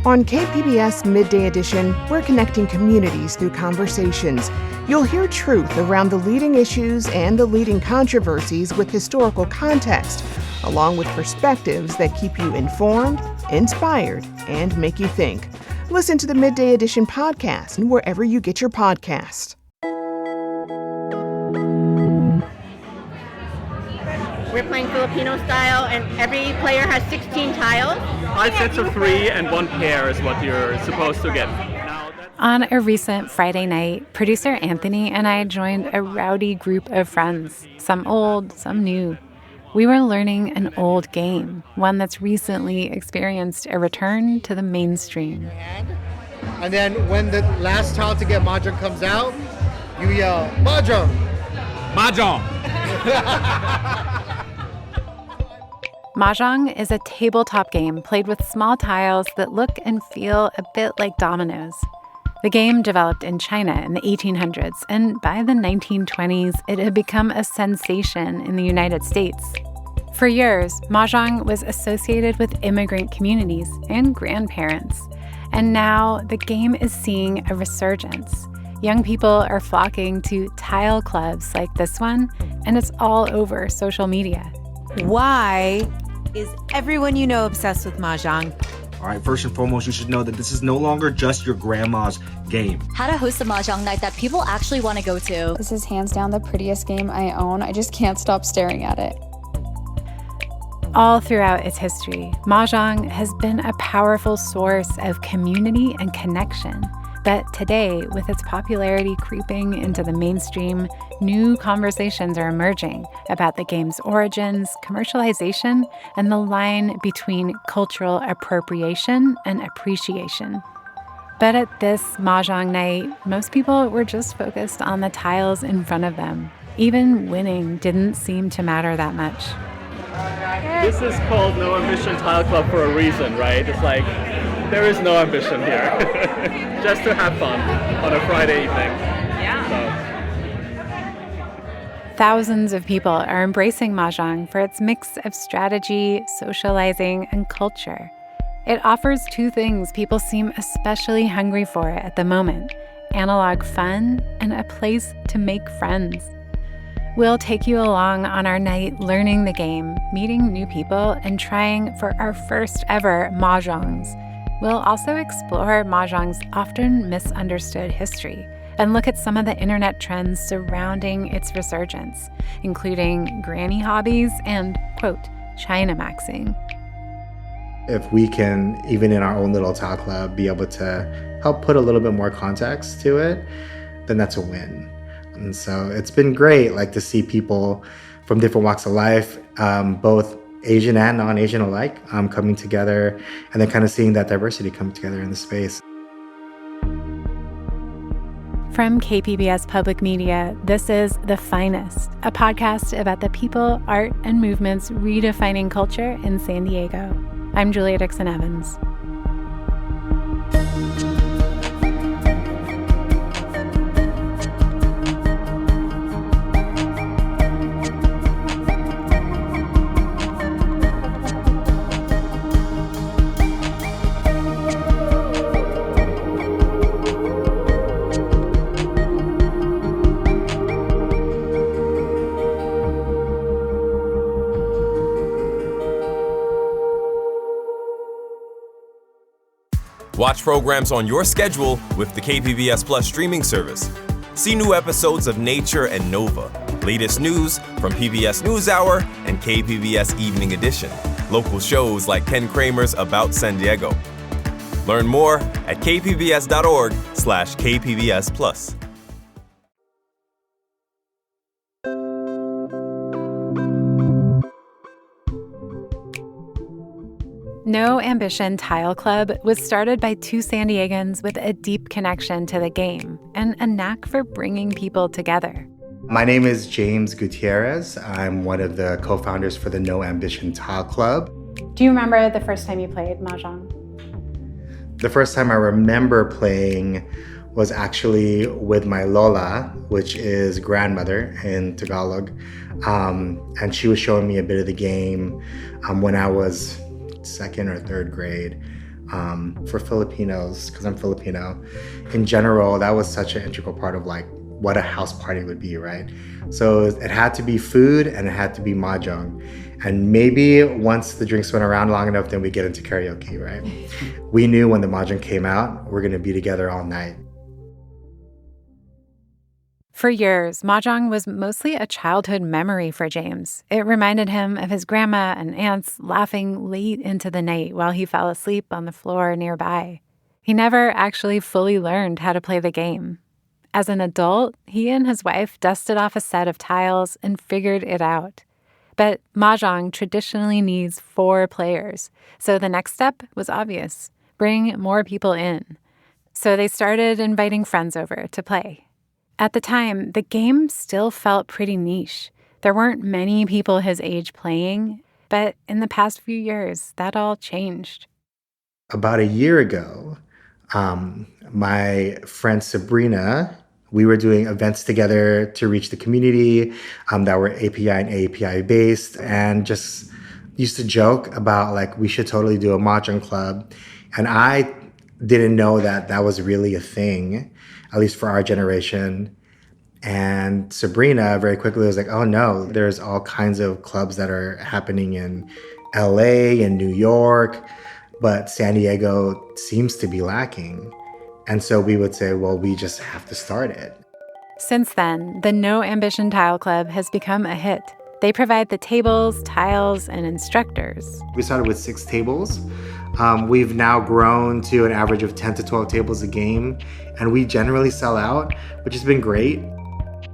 On KPBS Midday Edition, we're connecting communities through conversations. You'll hear truth around the leading issues and the leading controversies with historical context, along with perspectives that keep you informed, inspired, and make you think. Listen to the Midday Edition podcast and wherever you get your podcasts. We're playing Filipino style, and every player has 16 tiles. 5 sets of 3 and 1 pair is what you're supposed to get. On a recent Friday night, producer Anthony and I joined a rowdy group of friends, some old, some new. We were learning an old game, one that's recently experienced a return to the mainstream. And then when the last tile to get Mahjong comes out, you yell, Mahjong! Mahjong! Mahjong is a tabletop game played with small tiles that look and feel a bit like dominoes. The game developed in China in the 1800s, and by the 1920s, it had become a sensation in the United States. For years, Mahjong was associated with immigrant communities and grandparents, and now the game is seeing a resurgence. Young people are flocking to tile clubs like this one, and it's all over social media. Why is everyone you know obsessed with Mahjong? All right, first and foremost, you should know that this is no longer just your grandma's game. How to host a Mahjong night that people actually want to go to. This is hands down the prettiest game I own. I just can't stop staring at it. All throughout its history, Mahjong has been a powerful source of community and connection. But today, with its popularity creeping into the mainstream, new conversations are emerging about the game's origins, commercialization, and the line between cultural appropriation and appreciation. But at this Mahjong night, most people were just focused on the tiles in front of them. Even winning didn't seem to matter that much. This is called No Ambition Tile Club for a reason, right? It's like, there is no ambition here. Just to have fun on a Friday evening. Yeah. Thousands of people are embracing Mahjong for its mix of strategy, socializing, and culture. It offers two things people seem especially hungry for at the moment: analog fun and a place to make friends. We'll take you along on our night learning the game, meeting new people, and trying for our first ever Mahjongs. We'll also explore Mahjong's often misunderstood history and look at some of the internet trends surrounding its resurgence, including granny hobbies and, quote, China maxing. If we can, even in our own little tile club, be able to help put a little bit more context to it, then that's a win. And so it's been great, like, to see people from different walks of life, both Asian and non-Asian alike, coming together, and then kind of seeing that diversity come together in the space. From KPBS Public Media, this is The Finest, a podcast about the people, art, and movements redefining culture in San Diego. I'm Julia Dixon Evans. Watch programs on your schedule with the KPBS Plus streaming service. See new episodes of Nature and Nova, latest news from PBS NewsHour and KPBS Evening Edition, local shows like Ken Kramer's About San Diego. Learn more at kpbs.org/KPBS Plus. No Ambition Tile Club was started by two San Diegans with a deep connection to the game and a knack for bringing people together. My name is James Gutierrez. I'm one of the co-founders for the No Ambition Tile Club. Do you remember the first time you played Mahjong? The first time I remember playing was actually with my Lola, which is grandmother in Tagalog. And she was showing me a bit of the game when I was second or third grade. For Filipinos, because I'm Filipino, in general, that was such an integral part of like what a house party would be, right? So it had to be food and it had to be mahjong. And maybe once the drinks went around long enough, then we get into karaoke, right? We knew when the mahjong came out, we're gonna be together all night. For years, Mahjong was mostly a childhood memory for James. It reminded him of his grandma and aunts laughing late into the night while he fell asleep on the floor nearby. He never actually fully learned how to play the game. As an adult, he and his wife dusted off a set of tiles and figured it out. But Mahjong traditionally needs 4 players, so the next step was obvious: bring more people in. So they started inviting friends over to play. At the time, the game still felt pretty niche. There weren't many people his age playing, but in the past few years, that all changed. About a year ago, my friend Sabrina, we were doing events together to reach the community that were API and API based, and just used to joke about like we should totally do a Mahjong club. And I didn't know that that was really a thing, at least for our generation. And Sabrina very quickly was like, oh no, there's all kinds of clubs that are happening in LA and New York, but San Diego seems to be lacking. And so we would say, well, we just have to start it. Since then, the No Ambition Tile Club has become a hit. They provide the tables, tiles, and instructors. We started with 6 tables. We've now grown to an average of 10 to 12 tables a game, and we generally sell out, which has been great.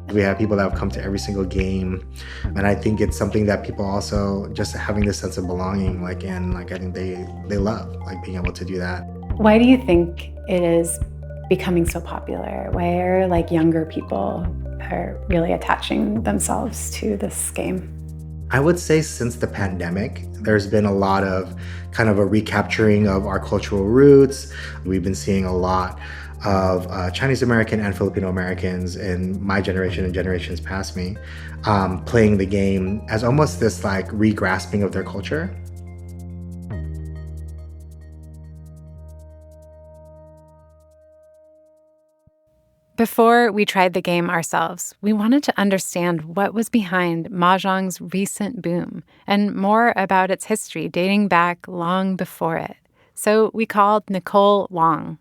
We have people that have come to every single game, and I think it's something that people also just having this sense of belonging, I think they love, being able to do that. Why do you think it is becoming so popular? Why are younger people are really attaching themselves to this game? I would say since the pandemic, there's been a lot of kind of a recapturing of our cultural roots. We've been seeing a lot of Chinese American and Filipino Americans in my generation and generations past me playing the game as almost this re-grasping of their culture. Before we tried the game ourselves, we wanted to understand what was behind Mahjong's recent boom and more about its history dating back long before it. So we called Nicole Wong.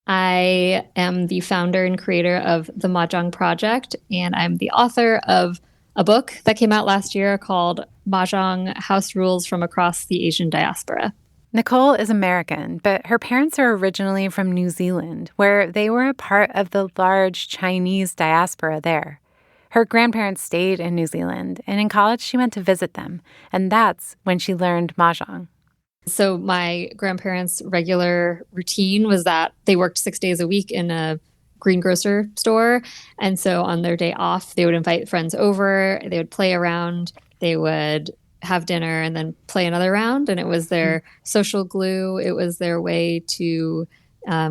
I am the founder and creator of the Mahjong Project, and I'm the author of a book that came out last year called Mahjong: House Rules from Across the Asian Diaspora. Nicole is American, but her parents are originally from New Zealand, where they were a part of the large Chinese diaspora there. Her grandparents stayed in New Zealand, and in college she went to visit them, and that's when she learned Mahjong. So my grandparents' regular routine was that they worked 6 days a week in a greengrocer store, and so on their day off, they would invite friends over, they would play around, they would have dinner and then play another round, and it was their social glue. It was their way to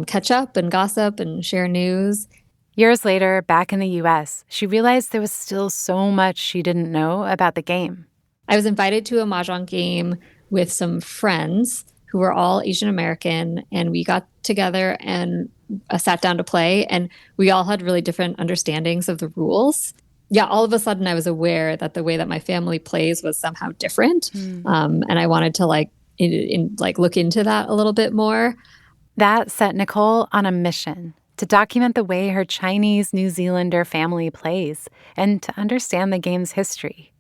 catch up and gossip and share news. Years later, back in the U.S., she realized there was still so much she didn't know about the game. I was invited to a Mahjong game with some friends who were all Asian American, and we got together and sat down to play, and we all had really different understandings of the rules. Yeah, all of a sudden I was aware that the way that my family plays was somehow different. And I wanted to look into that a little bit more. That set Nicole on a mission to document the way her Chinese New Zealander family plays and to understand the game's history.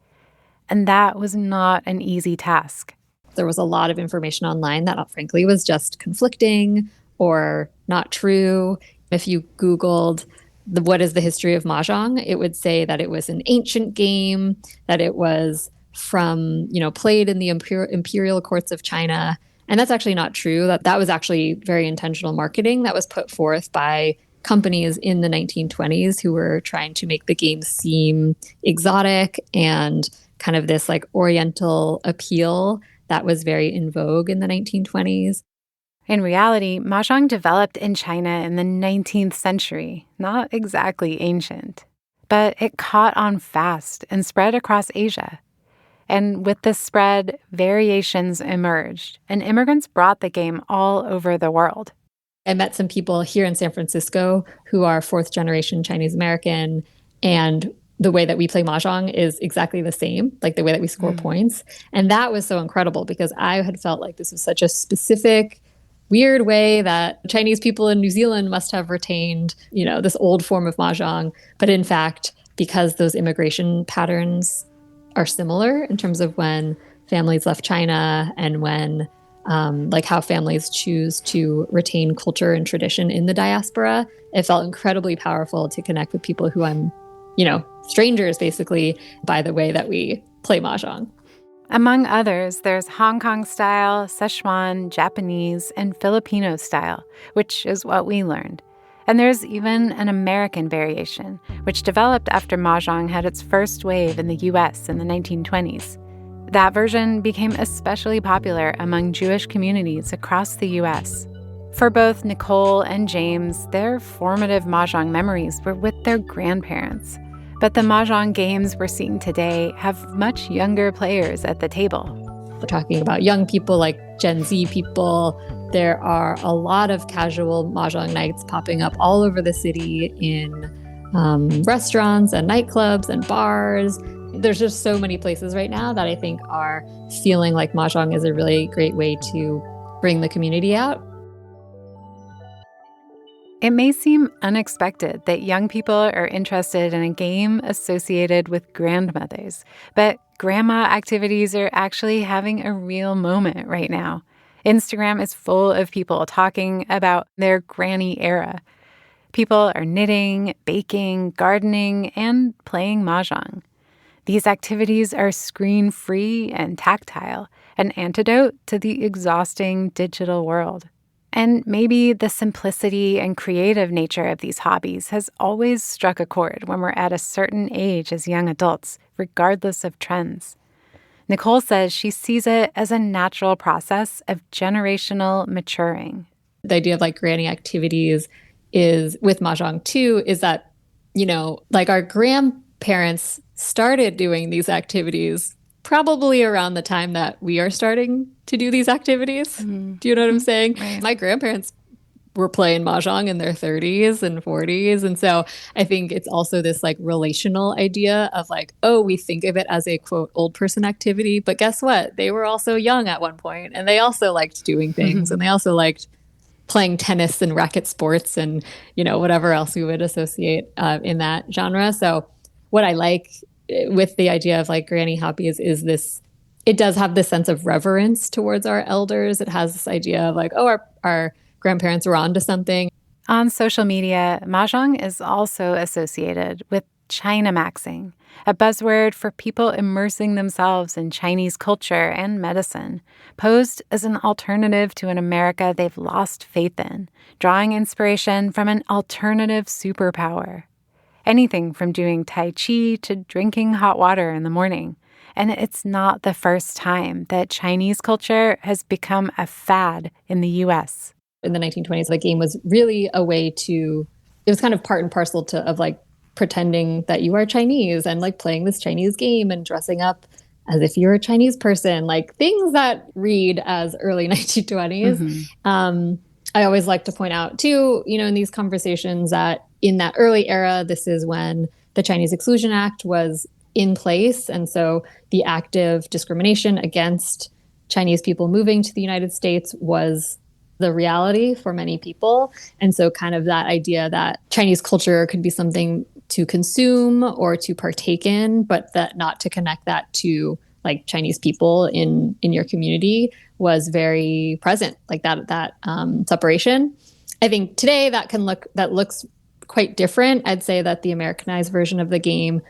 And that was not an easy task. There was a lot of information online that frankly was just conflicting or not true. If you Googled what is the history of Mahjong, it would say that it was an ancient game, that it was from, played in the imperial courts of China. And that's actually not true. That was actually very intentional marketing that was put forth by companies in the 1920s who were trying to make the game seem exotic and kind of this oriental appeal that was very in vogue in the 1920s. In reality, Mahjong developed in China in the 19th century, not exactly ancient. But it caught on fast and spread across Asia. And with this spread, variations emerged, and immigrants brought the game all over the world. I met some people here in San Francisco who are fourth generation Chinese American, and the way that we play Mahjong is exactly the same, like the way that we score points. And that was so incredible because I had felt like this was such a specific, weird way that Chinese people in New Zealand must have retained, this old form of Mahjong. But in fact, because those immigration patterns are similar in terms of when families left China and when how families choose to retain culture and tradition in the diaspora, it felt incredibly powerful to connect with people who I'm, strangers basically, by the way that we play Mahjong. Among others, there's Hong Kong style, Szechuan, Japanese, and Filipino style, which is what we learned. And there's even an American variation, which developed after Mahjong had its first wave in the US in the 1920s. That version became especially popular among Jewish communities across the US. For both Nicole and James, their formative Mahjong memories were with their grandparents. But the Mahjong games we're seeing today have much younger players at the table. We're talking about young people like Gen Z people. There are a lot of casual Mahjong nights popping up all over the city in restaurants and nightclubs and bars. There's just so many places right now that I think are feeling like Mahjong is a really great way to bring the community out. It may seem unexpected that young people are interested in a game associated with grandmothers, but grandma activities are actually having a real moment right now. Instagram is full of people talking about their granny era. People are knitting, baking, gardening, and playing Mahjong. These activities are screen-free and tactile, an antidote to the exhausting digital world. And maybe the simplicity and creative nature of these hobbies has always struck a chord when we're at a certain age as young adults, regardless of trends. Nicole says she sees it as a natural process of generational maturing. The idea of granny activities is with Mahjong too, is that, our grandparents started doing these activities probably around the time that we are starting to do these activities. Do you know what I'm saying? Right. My grandparents were playing Mahjong in their 30s and 40s. And so I think it's also this relational idea of we think of it as a quote old person activity, but guess what? They were also young at one point and they also liked doing things and they also liked playing tennis and racket sports and, whatever else we would associate in that genre. So what I like with the idea of granny hobbies is this, it does have this sense of reverence towards our elders. It has this idea of our grandparents were onto something. On social media, Mahjong is also associated with China maxing, a buzzword for people immersing themselves in Chinese culture and medicine, posed as an alternative to an America they've lost faith in, drawing inspiration from an alternative superpower. Anything from doing Tai Chi to drinking hot water in the morning. And it's not the first time that Chinese culture has become a fad in the U.S. In the 1920s, the game was really a way to, it was kind of part and parcel of pretending that you are Chinese and playing this Chinese game and dressing up as if you're a Chinese person, things that read as early 1920s. I always like to point out too, in these conversations that in that early era, this is when the Chinese Exclusion Act was in place. And so the active discrimination against Chinese people moving to the United States was the reality for many people. And so kind of that idea that Chinese culture could be something to consume or to partake in, but that not to connect that to Chinese people in your community was very present, that separation. I think today that looks quite different. I'd say that the Americanized version of the game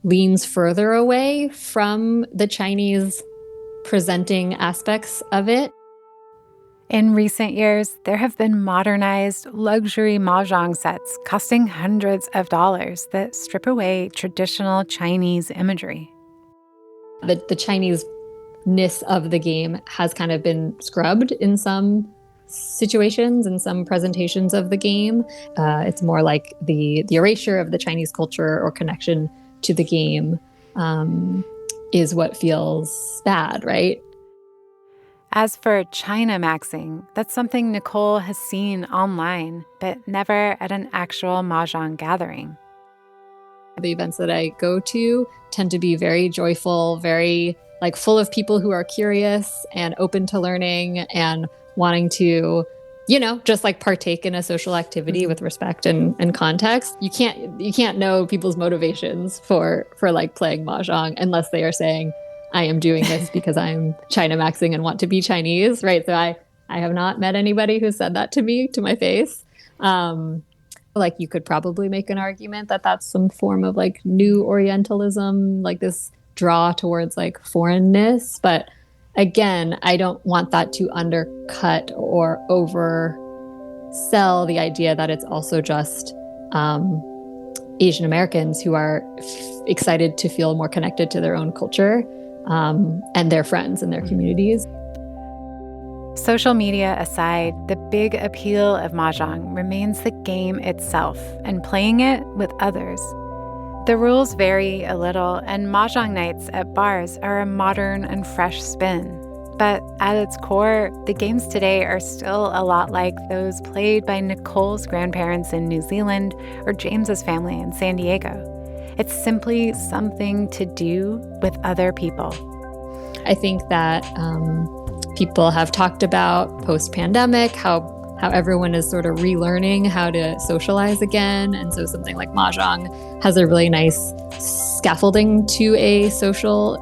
leans further away from the Chinese presenting aspects of it. In recent years, there have been modernized luxury Mahjong sets costing hundreds of dollars that strip away traditional Chinese imagery. The Chinese-ness of the game has kind of been scrubbed in some situations and some presentations of the game. It's more like the erasure of the Chinese culture or connection to the game. is what feels bad, right? As for China maxing, that's something Nicole has seen online, but never at an actual Mahjong gathering. The events that I go to tend to be very joyful, very full of people who are curious and open to learning and wanting to, just partake in a social activity with respect and context. You can't know people's motivations for playing Mahjong unless they are saying, I am doing this because I'm China maxing and want to be Chinese, right? So I have not met anybody who said that to me, to my face. You could probably make an argument that that's some form of new Orientalism, this draw towards foreignness. But again, I don't want that to undercut or oversell the idea that it's also just Asian Americans who are excited to feel more connected to their own culture and their friends and their communities. Social media aside, the big appeal of Mahjong remains the game itself and playing it with others. The rules vary a little, and Mahjong nights at bars are a modern and fresh spin. But at its core, the games today are still a lot like those played by Nicole's grandparents in New Zealand or James's family in San Diego. It's simply something to do with other people. I think that people have talked about post-pandemic, how everyone is sort of relearning how to socialize again. And so something like Mahjong has a really nice scaffolding to a social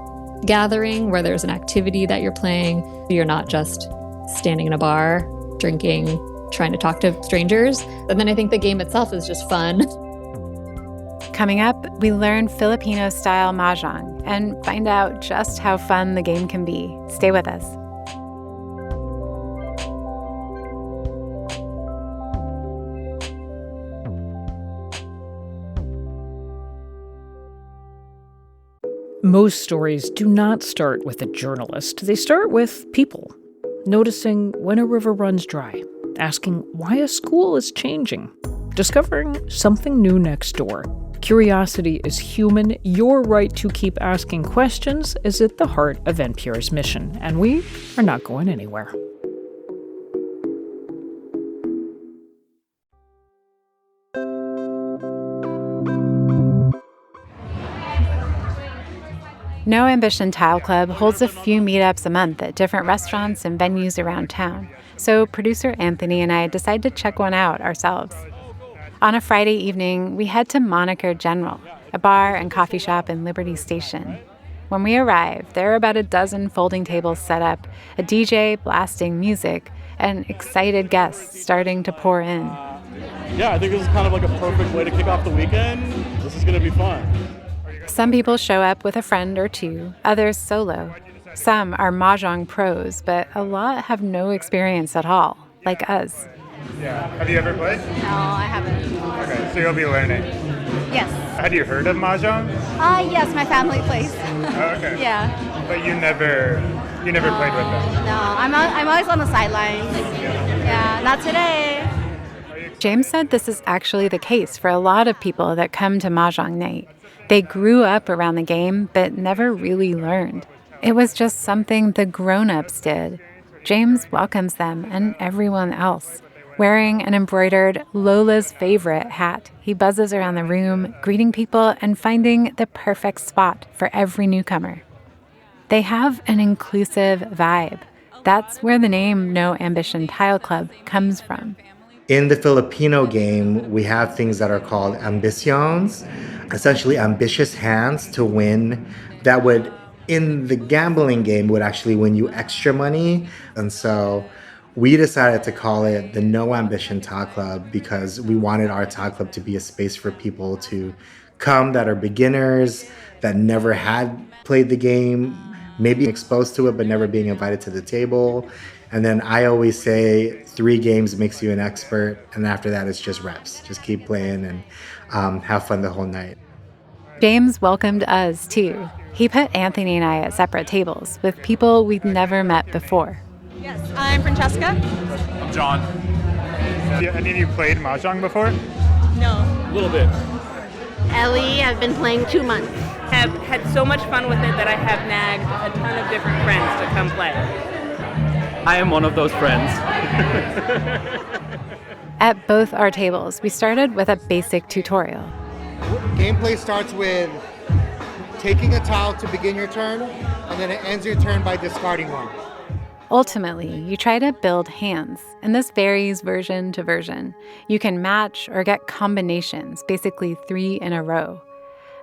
gathering where there's an activity that you're playing. You're not just standing in a bar, drinking, trying to talk to strangers. And then I think the game itself is just fun. Coming up, we learn Filipino-style Mahjong and find out just how fun the game can be. Stay with us. Most stories do not start with a journalist. They start with people, noticing when a river runs dry, asking why a school is changing, discovering something new next door. Curiosity is human. Your right to keep asking questions is at the heart of NPR's mission, and we are not going anywhere. No Ambition Tile Club holds a few meetups a month at different restaurants and venues around town, so producer Anthony and I decided to check one out ourselves. On a Friday evening, we head to Moniker General, a bar and coffee shop in Liberty Station. When we arrive, there are about a dozen folding tables set up, a DJ blasting music, and excited guests starting to pour in. Yeah, I think this is kind of like a perfect way to kick off the weekend. This is going to be fun. Some people show up with a friend or two, others solo. Some are Mahjong pros, but a lot have no experience at all, like us. Yeah. Have you ever played? No, I haven't. Okay, so you'll be learning. Yes. Had you heard of Mahjong? Yes, my family plays. Oh, okay. Yeah. But you never played with them? No, I'm always on the sidelines. Yeah, not today. James said this is actually the case for a lot of people that come to Mahjong night. They grew up around the game, but never really learned. It was just something the grown-ups did. James welcomes them and everyone else. Wearing an embroidered Lola's favorite hat, he buzzes around the room, greeting people and finding the perfect spot for every newcomer. They have an inclusive vibe. That's where the name No Ambition Tile Club comes from. In the Filipino game, we have things that are called ambiciones, essentially ambitious hands to win that would, in the gambling game, would actually win you extra money. And so we decided to call it the No Ambition Tile Club because we wanted our tile club to be a space for people to come that are beginners, that never had played the game, maybe exposed to it, but never being invited to the table. And then I always say 3 games makes you an expert. And after that, it's just reps. Just keep playing and have fun the whole night. James welcomed us, too. He put Anthony and I at separate tables with people we'd never met before. Yes, I'm Francesca. I'm John. Any of you played Mahjong before? No. A little bit. Ellie, I've been playing 2 months. have had so much fun with it that I have nagged a ton of different friends to come play. I am one of those friends. At both our tables, we started with a basic tutorial. Gameplay starts with taking a tile to begin your turn, and then it ends your turn by discarding one. Ultimately, you try to build hands, and this varies version to version. You can match or get combinations, basically 3 in a row.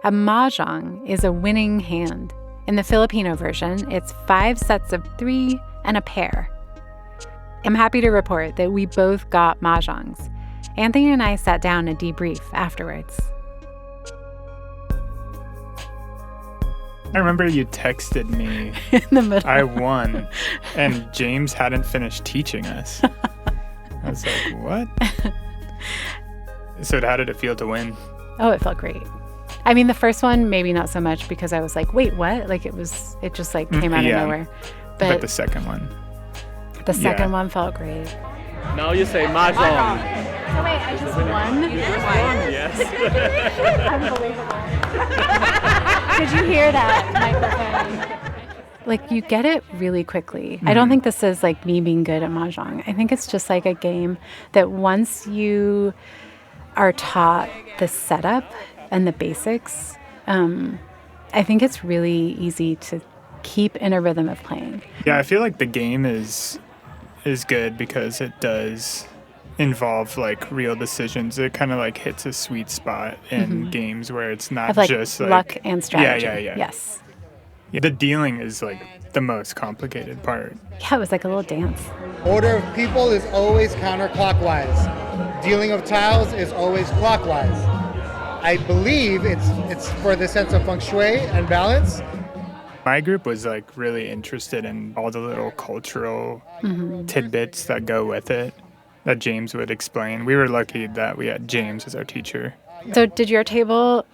A mahjong is a winning hand. In the Filipino version, it's 5 sets of 3 and a pair. I'm happy to report that we both got mahjongs. Anthony and I sat down to debrief afterwards. I remember you texted me. In the middle. I won, and James hadn't finished teaching us. I was like, what? So how did it feel to win? Oh, it felt great. I mean, the first one, maybe not so much because I was like, wait, what? Like it just like came out of nowhere. But the second one. The second one felt great. Now you say Mahjong. Oh wait, I just won? You just won, yes. Unbelievable. Did you hear that microphone? Like, you get it really quickly. I don't think this is like me being good at Mahjong. I think it's just like a game that once you are taught the setup and the basics, I think it's really easy to keep in a rhythm of playing. Yeah, I feel like the game is good because it does involve like real decisions. It kind of like hits a sweet spot in games where it's not like just like luck and strategy. Yeah. Yes. Yeah, the dealing is like the most complicated part. Yeah, it was like a little dance. Order of people is always counterclockwise. Dealing of tiles is always clockwise. I believe it's for the sense of feng shui and balance. My group was like really interested in all the little cultural tidbits that go with it that James would explain. We were lucky that we had James as our teacher. So did your table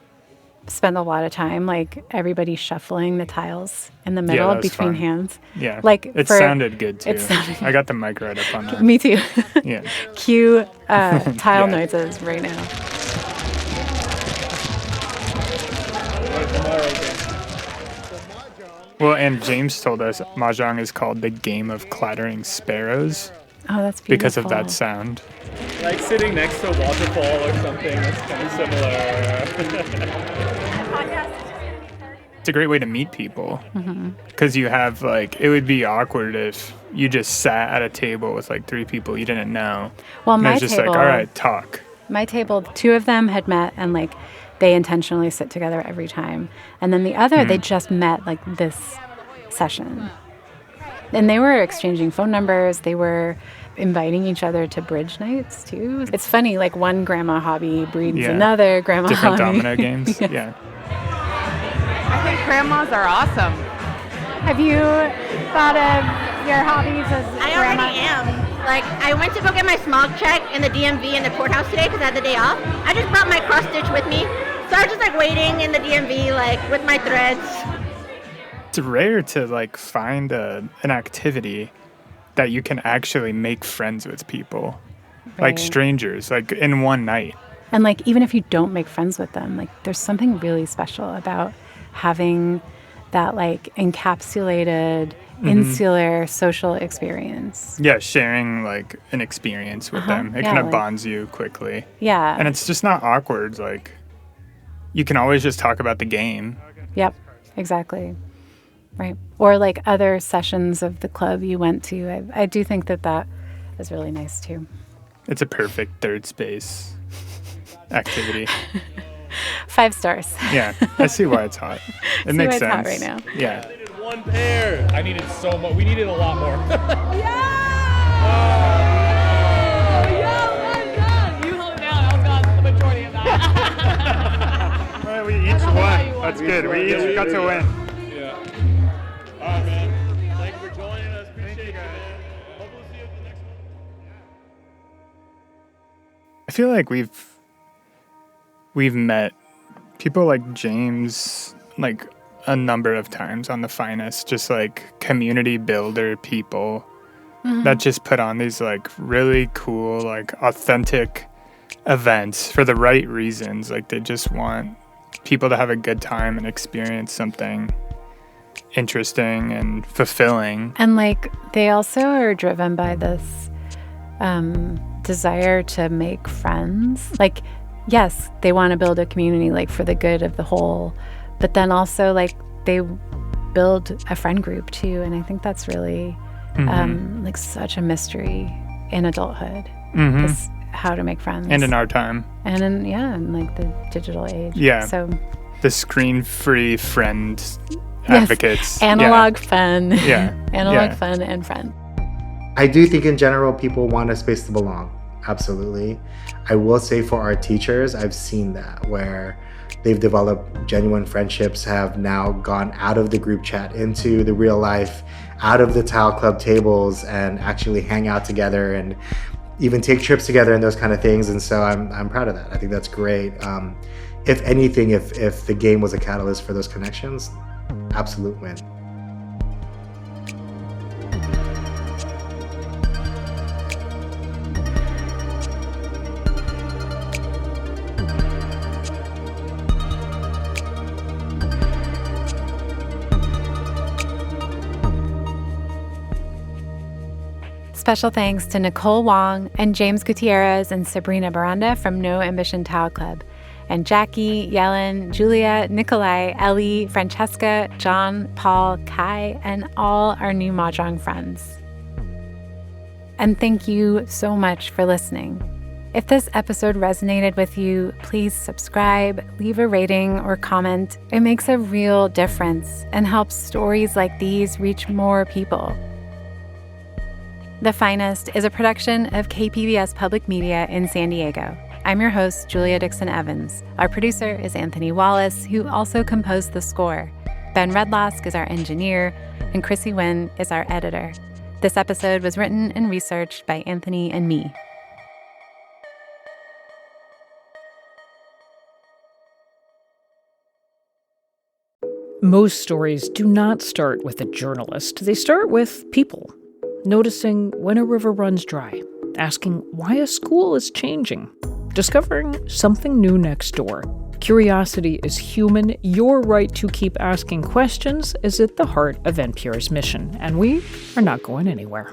spend a lot of time like everybody shuffling the tiles in the middle between hands? Yeah. Like it sounded good too. I got the mic right up on that. Me too. Yeah. Cue tile noises right now. Well, and James told us Mahjong is called the game of clattering sparrows. Oh, that's beautiful. Because of that sound. Like sitting next to a waterfall or something, that's kind of similar. It's a great way to meet people. Because you have like, it would be awkward if you just sat at a table with like 3 people you didn't know. Well, and my it's just table, like, all right, talk. My table, 2 of them had met and like they intentionally sit together every time. And then the other, they just met like this session. And they were exchanging phone numbers. They were inviting each other to bridge nights too. It's funny, like one grandma hobby breeds another grandma Different hobby. domino games. Yeah. I think grandmas are awesome. Have you thought of your hobbies as I grandma? already am. Like, I went to go get my smog check in the DMV in the courthouse today because I had the day off. I just brought my cross stitch with me. So I was just like waiting in the DMV, like with my threads. It's rare to like find an activity that you can actually make friends with people. Like strangers, like in one night. And like, even if you don't make friends with them, like there's something really special about having that like encapsulated insular social experience. Yeah, sharing like an experience with them. It kind of like, bonds you quickly. Yeah. And it's just not awkward. Like, you can always just talk about the game. Yep, exactly. Right. Or like other sessions of the club you went to. I do think that is really nice too. It's a perfect third space activity. 5 stars. Yeah, I see why it's hot. It makes why sense. It's hot right now. Yeah. I needed 1 pair. I needed so much. We needed a lot more. You held it down. I was got the majority of that. Well, we each won. That's good. We each got to win. Yeah. All right, man. Thank you for joining us. Appreciate it, man. Hope we'll see you at the next one. I feel like we've met people like James like a number of times on the Finest, just like community builder people that just put on these like really cool, like authentic events for the right reasons. Like they just want people to have a good time and experience something interesting and fulfilling. And like they also are driven by this desire to make friends. Like, yes, they want to build a community like for the good of the whole, but then also like they build a friend group too. And I think that's really like such a mystery in adulthood. Is how to make friends. And in our time. And in like the digital age. Yeah. So the screen-free friend advocates. Analog fun. Yeah. Analog fun and friend. I do think in general people want a space to belong. Absolutely. I will say for our teachers, I've seen that where they've developed genuine friendships, have now gone out of the group chat into the real life, out of the tile club tables, and actually hang out together and even take trips together and those kind of things. And so I'm proud of that. I think that's great. If anything, if the game was a catalyst for those connections, absolute win. Special thanks to Nicole Wong and James Gutierrez and Sabrina Baranda from No Ambition Tile Club, and Jackie, Yellen, Julia, Nikolai, Ellie, Francesca, John, Paul, Kai, and all our new Mahjong friends. And thank you so much for listening. If this episode resonated with you, please subscribe, leave a rating or comment. It makes a real difference and helps stories like these reach more people. The Finest is a production of KPBS Public Media in San Diego. I'm your host, Julia Dixon Evans. Our producer is Anthony Wallace, who also composed the score. Ben Redlosk is our engineer, and Chrissy Wynn is our editor. This episode was written and researched by Anthony and me. Most stories do not start with a journalist. They start with people. Noticing when a river runs dry, asking why a school is changing, discovering something new next door. Curiosity is human. Your right to keep asking questions is at the heart of NPR's mission, and we are not going anywhere.